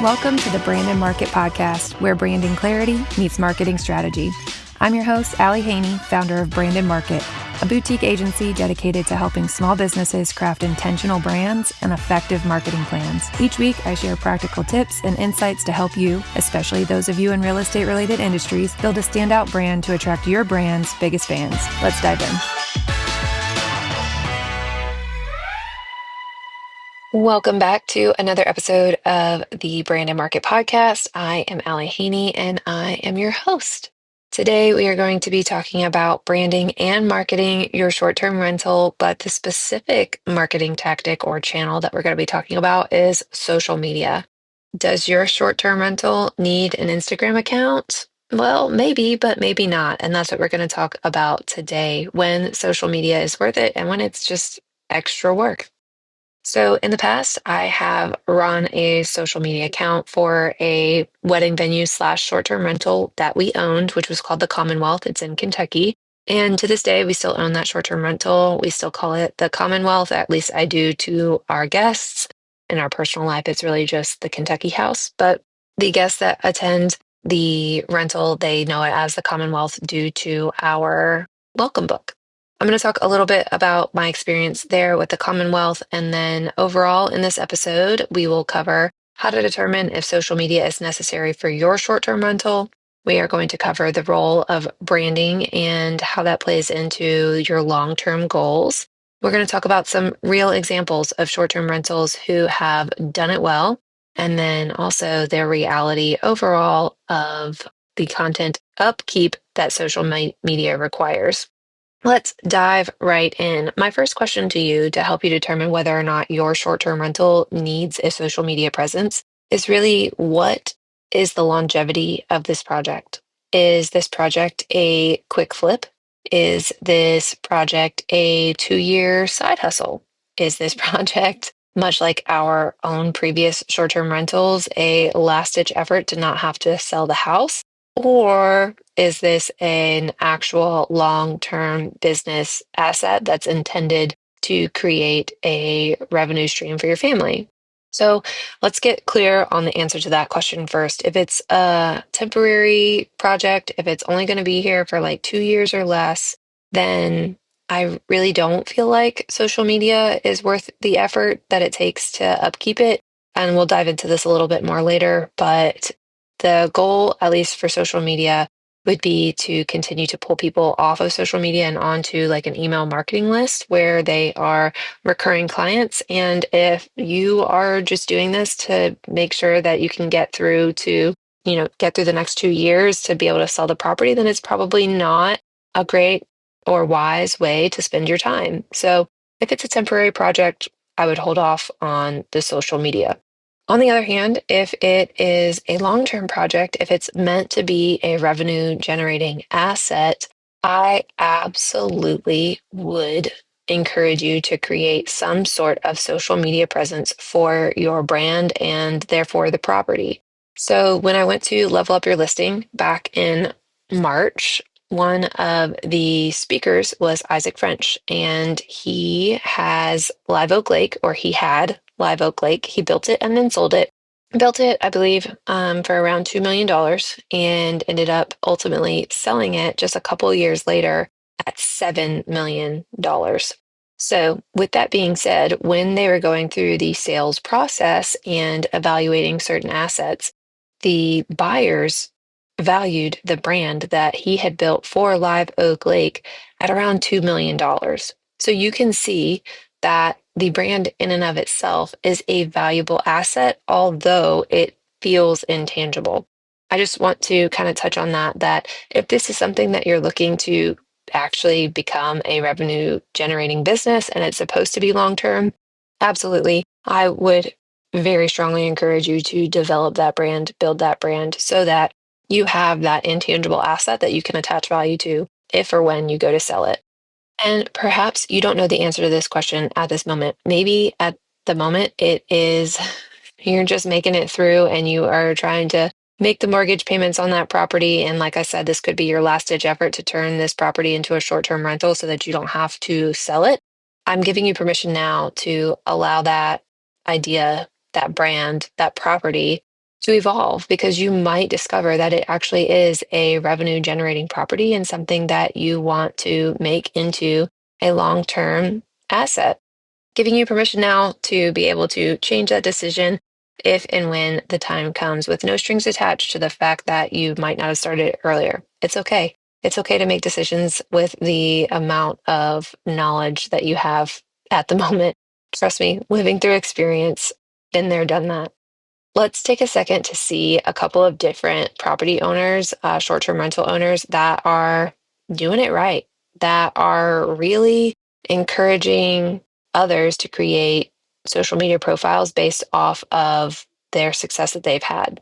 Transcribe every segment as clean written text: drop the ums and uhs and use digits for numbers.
Welcome to the Brand and Market Podcast, where branding clarity meets marketing strategy. I'm your host, Allie Haney, founder of Brand and Market, a boutique agency dedicated to helping small businesses craft intentional brands and effective marketing plans. Each week, I share practical tips and insights to help you, especially those of you in real estate-related industries, build a standout brand to attract your brand's biggest fans. Let's dive in. Welcome back to another episode of the Brand and Market Podcast. I am Allie Haney and I am your host. Today we are going to be talking about branding and marketing your short-term rental, but the specific marketing tactic or channel that we're going to be talking about is social media. Does your short-term rental need an Instagram account? Well, maybe, but maybe not. And that's what we're going to talk about today, when social media is worth it and when it's just extra work. So in the past, I have run a social media account for a wedding venue / short-term rental that we owned, which was called the Commonwealth. It's in Kentucky. And to this day, we still own that short-term rental. We still call it the Commonwealth. At least I do to our guests. In our personal life, it's really just the Kentucky house. But the guests that attend the rental, they know it as the Commonwealth due to our welcome book. I'm going to talk a little bit about my experience there with the Commonwealth, and then overall in this episode, we will cover how to determine if social media is necessary for your short-term rental. We are going to cover the role of branding and how that plays into your long-term goals. We're going to talk about some real examples of short-term rentals who have done it well, and then also their reality overall of the content upkeep that social media requires. Let's dive right in. My first question to you to help you determine whether or not your short-term rental needs a social media presence is really, what is the longevity of this project? Is this project a quick flip? Is this project a 2-year side hustle? Is this project, much like our own previous short-term rentals, a last-ditch effort to not have to sell the house? Or is this an actual long-term business asset that's intended to create a revenue stream for your family? So let's get clear on the answer to that question first. If it's a temporary project, if it's only going to be here for like 2 years or less, then I really don't feel like social media is worth the effort that it takes to upkeep it. And we'll dive into this a little bit more later, but the goal, at least for social media, would be to continue to pull people off of social media and onto like an email marketing list where they are recurring clients. And if you are just doing this to make sure that you can get through the next 2 years to be able to sell the property, then it's probably not a great or wise way to spend your time. So if it's a temporary project, I would hold off on the social media. On the other hand, if it is a long-term project, if it's meant to be a revenue-generating asset, I absolutely would encourage you to create some sort of social media presence for your brand and therefore the property. So when I went to Level Up Your Listing back in March, one of the speakers was Isaac French, and he has Live Oak Lake, or he had Live Oak Lake. He built it and then sold it. Built it, I believe, for around $2 million and ended up ultimately selling it just a couple years later at $7 million. So with that being said, when they were going through the sales process and evaluating certain assets, the buyers valued the brand that he had built for Live Oak Lake at around $2 million. So you can see that the brand in and of itself is a valuable asset, although it feels intangible. I just want to kind of touch on that if this is something that you're looking to actually become a revenue generating business and it's supposed to be long-term, absolutely, I would very strongly encourage you to develop that brand, build that brand so that you have that intangible asset that you can attach value to if or when you go to sell it. And perhaps you don't know the answer to this question at this moment. Maybe at the moment it is, you're just making it through and you are trying to make the mortgage payments on that property. And like I said, this could be your last ditch effort to turn this property into a short-term rental so that you don't have to sell it. I'm giving you permission now to allow that idea, that brand, that property to evolve because you might discover that it actually is a revenue generating property and something that you want to make into a long-term asset, giving you permission now to be able to change that decision if and when the time comes with no strings attached to the fact that you might not have started earlier. It's okay. It's okay to make decisions with the amount of knowledge that you have at the moment. Trust me, living through experience, been there, done that. Let's take a second to see a couple of different property owners, short-term rental owners that are doing it right, that are really encouraging others to create social media profiles based off of their success that they've had.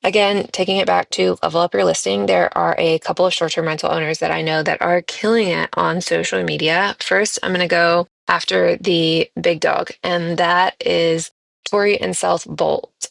Again, taking it back to level up your listing, there are a couple of short-term rental owners that I know that are killing it on social media. First, I'm going to go after the big dog, and that is Tori and South Bolt.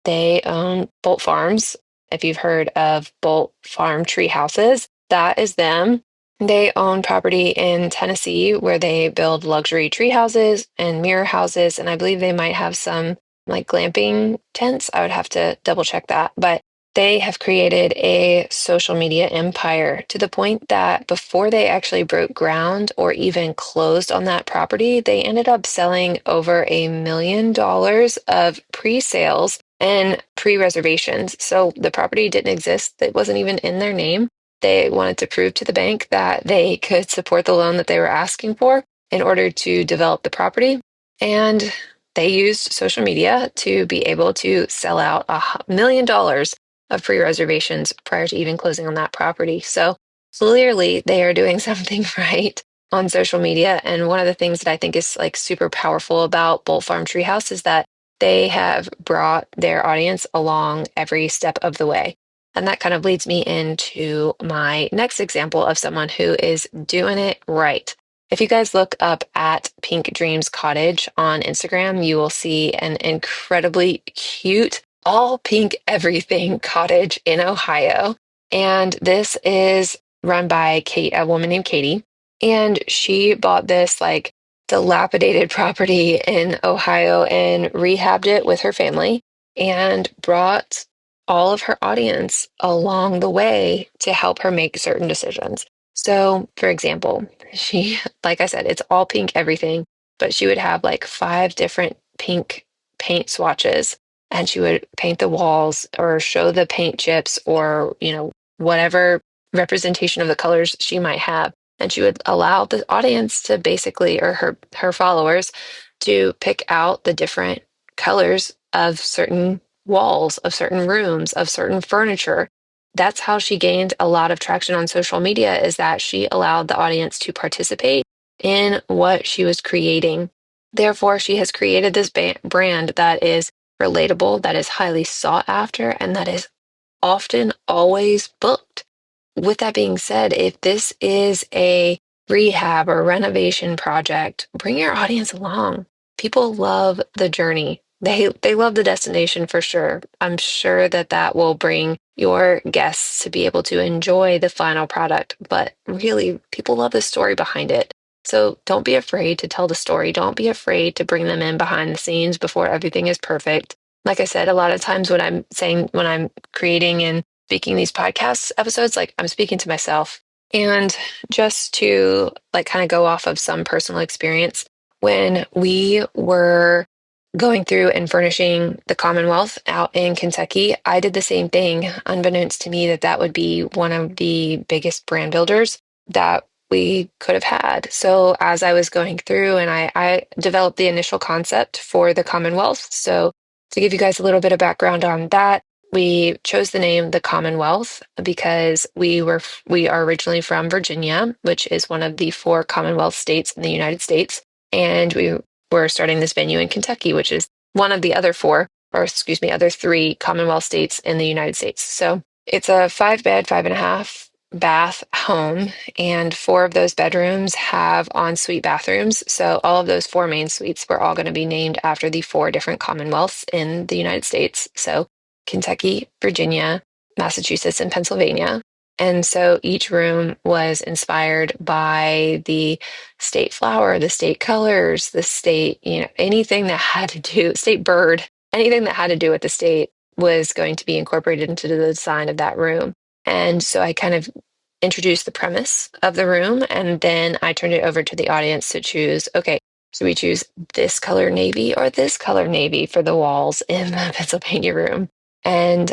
They own Bolt Farms. If you've heard of Bolt Farm tree houses, that is them. They own property in Tennessee where they build luxury tree houses and mirror houses, and I believe they might have some like glamping tents. I would have to double check that. But they have created a social media empire to the point that before they actually broke ground or even closed on that property, they ended up selling over $1 million of pre-sales and pre-reservations. So the property didn't exist. It wasn't even in their name. They wanted to prove to the bank that they could support the loan that they were asking for in order to develop the property. And they used social media to be able to sell out $1 million of pre-reservations prior to even closing on that property. So clearly they are doing something right on social media. And one of the things that I think is like super powerful about Bolt Farm Treehouse is that they have brought their audience along every step of the way. And that kind of leads me into my next example of someone who is doing it right. If you guys look up at Pink Dreams Cottage on Instagram, you will see an incredibly cute, all pink everything cottage in Ohio. And this is run by Kate, a woman named Katie. And she bought this like dilapidated property in Ohio and rehabbed it with her family and brought all of her audience along the way to help her make certain decisions. So, for example, she, like I said, it's all pink everything, but she would have like 5 different pink paint swatches and she would paint the walls or show the paint chips or, whatever representation of the colors she might have. And she would allow the audience to basically, or her followers, to pick out the different colors of certain walls, of certain rooms, of certain furniture. That's how she gained a lot of traction on social media, is that she allowed the audience to participate in what she was creating. Therefore, she has created this brand that is relatable, that is highly sought after, and that is often always booked. With that being said, if this is a rehab or renovation project, bring your audience along. People love the journey. They love the destination for sure. I'm sure that that will bring your guests to be able to enjoy the final product, but really people love the story behind it. So don't be afraid to tell the story. Don't be afraid to bring them in behind the scenes before everything is perfect. Like I said, a lot of times when I'm creating and speaking these podcast episodes, like I'm speaking to myself. And just to like kind of go off of some personal experience, when we were going through and furnishing the Commonwealth out in Kentucky, I did the same thing, unbeknownst to me that that would be one of the biggest brand builders that we could have had. So as I was going through and I developed the initial concept for the Commonwealth. So to give you guys a little bit of background on that, we chose the name the Commonwealth because we are originally from Virginia, which is one of the 4 Commonwealth states in the United States, and we were starting this venue in Kentucky, which is one of the other 4, or excuse me, other 3 Commonwealth states in the United States. So it's a 5-bed, 5.5-bath home, and 4 of those bedrooms have ensuite bathrooms. So all of those 4 main suites were all going to be named after the 4 different Commonwealths in the United States. So Kentucky, Virginia, Massachusetts, and Pennsylvania. And so each room was inspired by the state flower, the state colors, the state, anything that had to do, state bird, anything that had to do with the state was going to be incorporated into the design of that room. And so I kind of introduced the premise of the room, and then I turned it over to the audience to choose, okay, so we choose this color navy or this color navy for the walls in the Pennsylvania room. And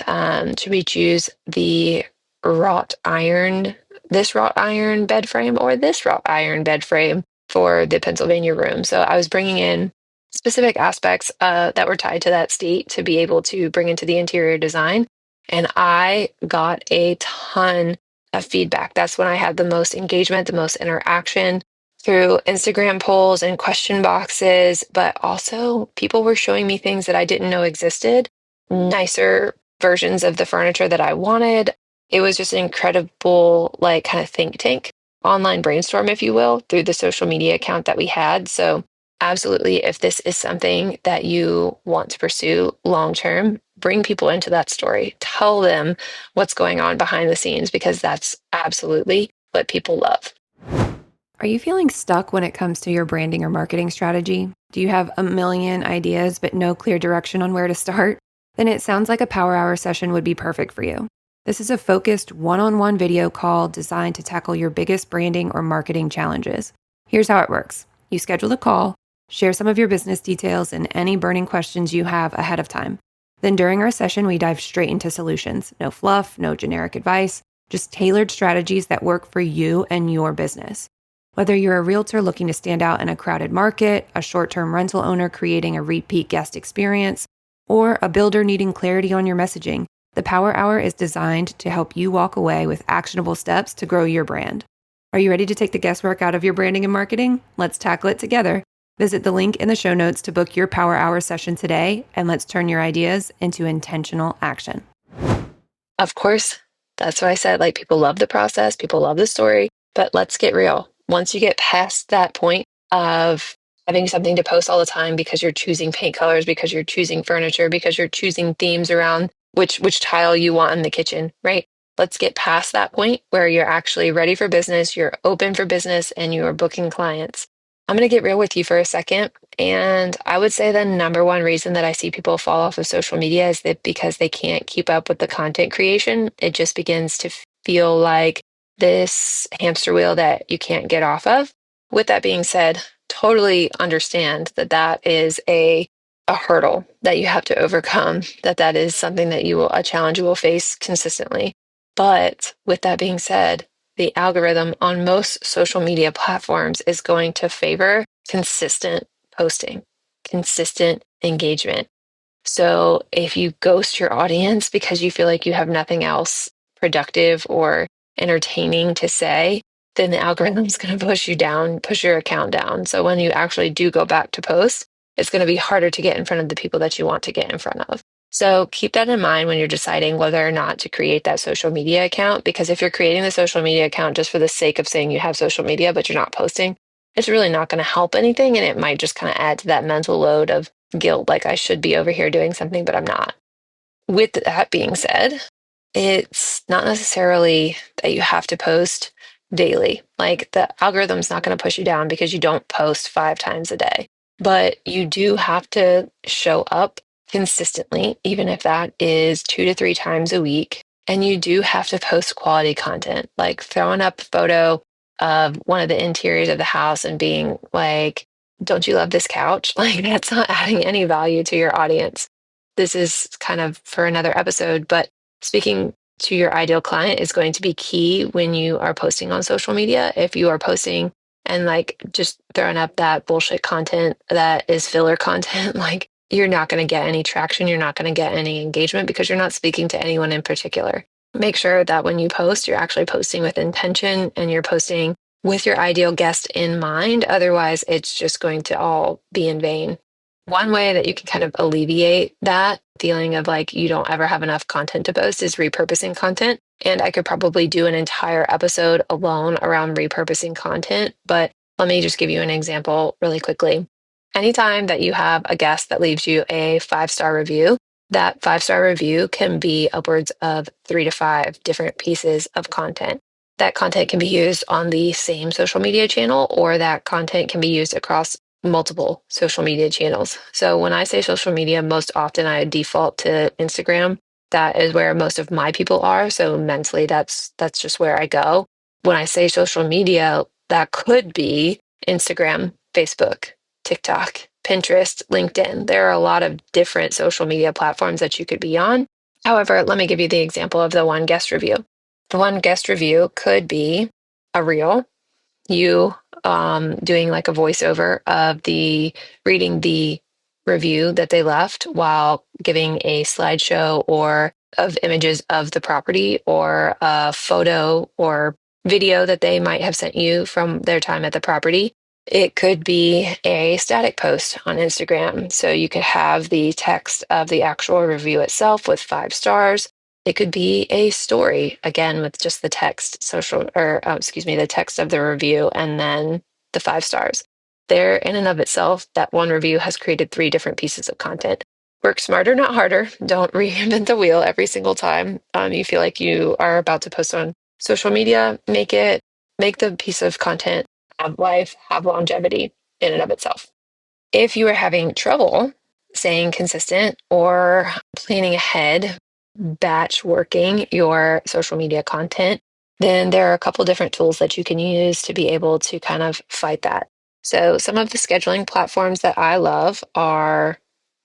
should we choose the wrought iron, this wrought iron bed frame or this wrought iron bed frame for the Pennsylvania room? So I was bringing in specific aspects that were tied to that state to be able to bring into the interior design. And I got a ton of feedback. That's when I had the most engagement, the most interaction through Instagram polls and question boxes, but also people were showing me things that I didn't know existed, nicer versions of the furniture that I wanted. It was just an incredible, like, kind of think tank, online brainstorm, if you will, through the social media account that we had. So, absolutely, if this is something that you want to pursue long term, bring people into that story. Tell them what's going on behind the scenes because that's absolutely what people love. Are you feeling stuck when it comes to your branding or marketing strategy? Do you have a million ideas but no clear direction on where to start? Then it sounds like a Power Hour session would be perfect for you. This is a focused one-on-one video call designed to tackle your biggest branding or marketing challenges. Here's how it works. You schedule a call, share some of your business details and any burning questions you have ahead of time. Then during our session, we dive straight into solutions. No fluff, no generic advice, just tailored strategies that work for you and your business. Whether you're a realtor looking to stand out in a crowded market, a short-term rental owner creating a repeat guest experience, or a builder needing clarity on your messaging, the Power Hour is designed to help you walk away with actionable steps to grow your brand. Are you ready to take the guesswork out of your branding and marketing? Let's tackle it together. Visit the link in the show notes to book your Power Hour session today, and let's turn your ideas into intentional action. Of course, that's why I said, like, people love the process, people love the story, but let's get real. Once you get past that point of having something to post all the time because you're choosing paint colors, because you're choosing furniture, because you're choosing themes around which tile you want in the kitchen, right? Let's get past that point where you're actually ready for business, you're open for business, and you are booking clients. I'm going to get real with you for a second. And I would say the number one reason that I see people fall off of social media is that because they can't keep up with the content creation, it just begins to feel like this hamster wheel that you can't get off of. With that being said, totally understand that that is a hurdle that you have to overcome, that is something that a challenge you will face consistently. But with that being said, the algorithm on most social media platforms is going to favor consistent posting, consistent engagement. So if you ghost your audience because you feel like you have nothing else productive or entertaining to say, then the algorithm's going to push you down, push your account down. So when you actually do go back to post, it's going to be harder to get in front of the people that you want to get in front of. So keep that in mind when you're deciding whether or not to create that social media account, because if you're creating the social media account just for the sake of saying you have social media, but you're not posting, it's really not going to help anything. And it might just kind of add to that mental load of guilt, like I should be over here doing something, but I'm not. With that being said, it's not necessarily that you have to post daily. Like the algorithm's not going to push you down because you don't post 5 times a day, but you do have to show up consistently, even if that is 2 to 3 times a week. And you do have to post quality content, like throwing up a photo of one of the interiors of the house and being like, don't you love this couch? Like, that's not adding any value to your audience. This is kind of for another episode, but speaking to your ideal client is going to be key when you are posting on social media. If you are posting and like just throwing up that bullshit content that is filler content, like you're not going to get any traction. You're not going to get any engagement because you're not speaking to anyone in particular. Make sure that when you post, you're actually posting with intention and you're posting with your ideal guest in mind. Otherwise, it's just going to all be in vain. One way that you can kind of alleviate that feeling of like you don't ever have enough content to post is repurposing content. And I could probably do an entire episode alone around repurposing content, but let me just give you an example really quickly. Anytime that you have a guest that leaves you a 5-star review, that 5-star review can be upwards of 3 to 5 different pieces of content. That content can be used on the same social media channel, or that content can be used across multiple social media channels. So when I say social media, most often I default to Instagram. That is where most of my people are. So mentally, that's just where I go. When I say social media, that could be Instagram, Facebook, TikTok, Pinterest, LinkedIn. There are a lot of different social media platforms that you could be on. However, let me give you the example of the one guest review. The one guest review could be a reel, you doing like a voiceover of the reading the review that they left while giving a slideshow or of images of the property or a photo or video that they might have sent you from their time at the property. It could be a static post on Instagram. So you could have the text of the actual review itself with 5 stars. It could be a story, again, with just the text, the text of the review and then the 5 stars. There, in and of itself, that one review has created 3 different pieces of content. Work smarter, not harder. Don't reinvent the wheel every single time you feel like you are about to post on social media. Make the piece of content have life, have longevity in and of itself. If you are having trouble staying consistent or planning ahead, batch working your social media content, then there are a couple different tools that you can use to be able to kind of fight that. So some of the scheduling platforms that I love are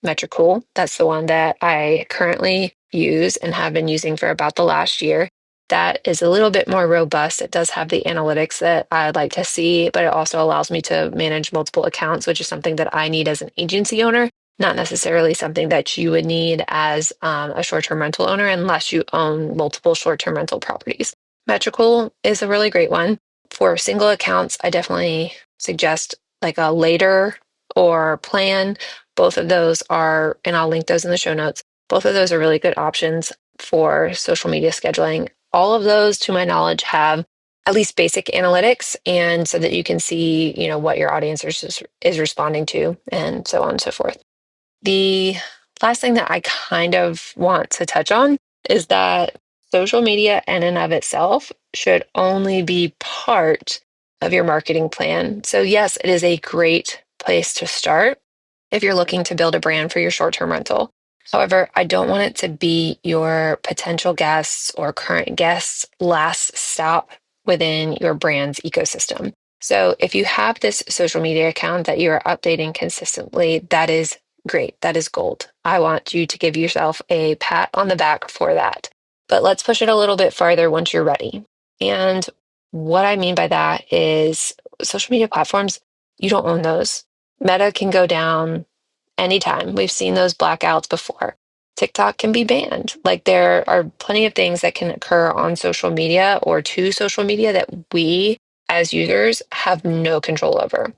Metricool. That's the one that I currently use and have been using for about the last year. That is a little bit more robust. It does have the analytics that I'd like to see, but it also allows me to manage multiple accounts, which is something that I need as an agency owner, not necessarily something that you would need as a short-term rental owner unless you own multiple short-term rental properties. Metricool is a really great one. For single accounts, I definitely suggest like a later or plan. Both of those are, and I'll link those in the show notes. Both of those are really good options for social media scheduling. All of those, to my knowledge, have at least basic analytics, and so that you can see, what your audience is responding to, and so on and so forth. The last thing that I kind of want to touch on is that social media in and of itself should only be part of your marketing plan. So yes, it is a great place to start if you're looking to build a brand for your short-term rental. However, I don't want it to be your potential guests or current guests' last stop within your brand's ecosystem. So if you have this social media account that you are updating consistently, that is great. That is gold. I want you to give yourself a pat on the back for that. But let's push it a little bit farther once you're ready. And what I mean by that is social media platforms, you don't own those. Meta can go down anytime. We've seen those blackouts before. TikTok can be banned. Like there are plenty of things that can occur on social media or to social media that we as users have no control over.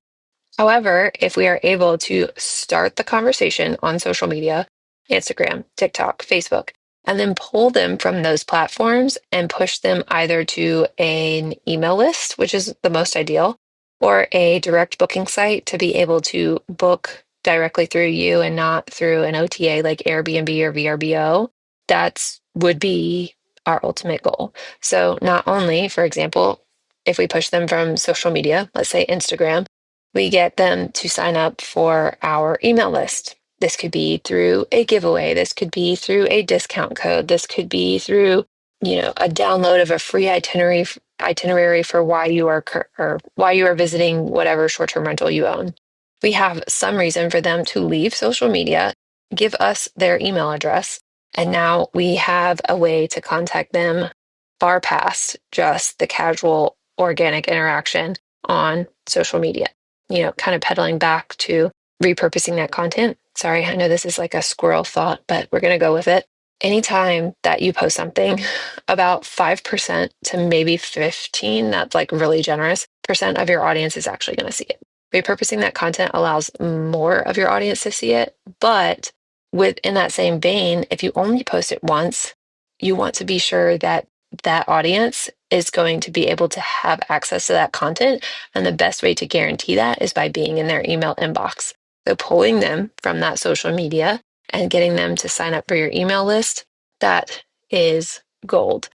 However, if we are able to start the conversation on social media, Instagram, TikTok, Facebook, and then pull them from those platforms and push them either to an email list, which is the most ideal, or a direct booking site to be able to book directly through you and not through an OTA like Airbnb or VRBO, that would be our ultimate goal. So not only, for example, if we push them from social media, let's say Instagram, we get them to sign up for our email list. This could be through a giveaway. This could be through a discount code. This could be through, a download of a free itinerary for why you are or why you are visiting whatever short-term rental you own. We have some reason for them to leave social media, give us their email address, and now we have a way to contact them far past just the casual organic interaction on social media. Kind of pedaling back to repurposing that content. Sorry, I know this is like a squirrel thought, but we're going to go with it. Anytime that you post something, about 5% to maybe 15, that's like really generous, percent of your audience is actually going to see it. Repurposing that content allows more of your audience to see it, but within that same vein, if you only post it once, you want to be sure that that audience is going to be able to have access to that content. And the best way to guarantee that is by being in their email inbox. So pulling them from that social media and getting them to sign up for your email list, that is gold.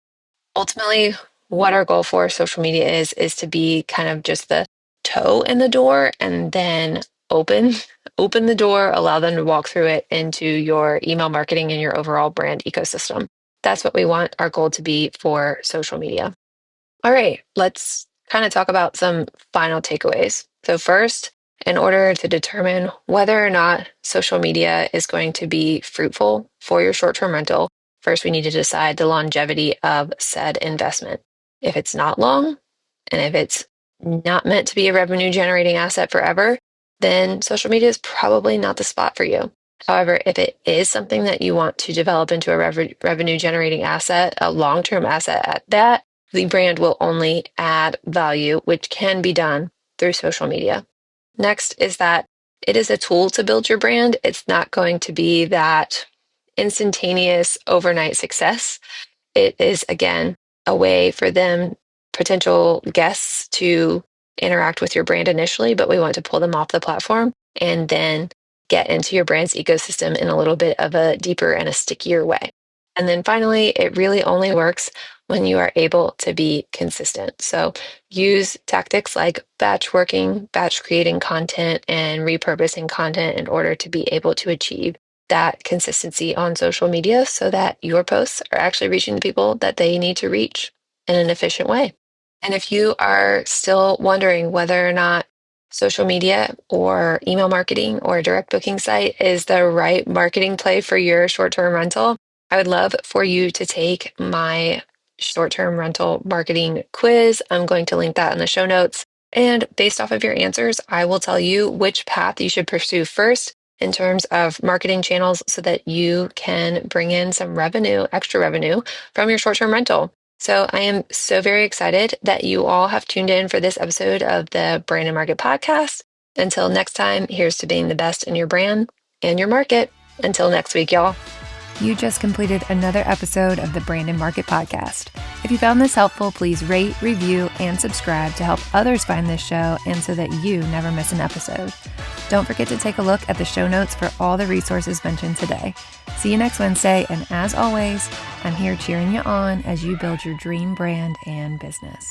Ultimately, what our goal for social media is to be kind of just the toe in the door. And then open the door, allow them to walk through it into your email marketing and your overall brand ecosystem. That's what we want our goal to be for social media. All right, let's kind of talk about some final takeaways. So first, in order to determine whether or not social media is going to be fruitful for your short-term rental, first we need to decide the longevity of said investment. If it's not long, and if it's not meant to be a revenue generating asset forever, then social media is probably not the spot for you. However, if it is something that you want to develop into a revenue generating asset, a long-term asset at that, the brand will only add value, which can be done through social media. Next is that it is a tool to build your brand. It's not going to be that instantaneous overnight success. It is, again, a way for them, potential guests, to interact with your brand initially, but we want to pull them off the platform and then get into your brand's ecosystem in a little bit of a deeper and a stickier way. And then finally, it really only works when you are able to be consistent. So use tactics like batch working, batch creating content, and repurposing content in order to be able to achieve that consistency on social media so that your posts are actually reaching the people that they need to reach in an efficient way. And if you are still wondering whether or not social media or email marketing or a direct booking site is the right marketing play for your short-term rental, I would love for you to take my short-term rental marketing quiz. I'm going to link that in the show notes. And based off of your answers, I will tell you which path you should pursue first in terms of marketing channels so that you can bring in some revenue, extra revenue from your short-term rental. So I am so very excited that you all have tuned in for this episode of the Brand and Market Podcast. Until next time, here's to being the best in your brand and your market. Until next week, y'all. You just completed another episode of the Brand and Market Podcast. If you found this helpful, please rate, review, and subscribe to help others find this show and so that you never miss an episode. Don't forget to take a look at the show notes for all the resources mentioned today. See you next Wednesday, and as always, I'm here cheering you on as you build your dream brand and business.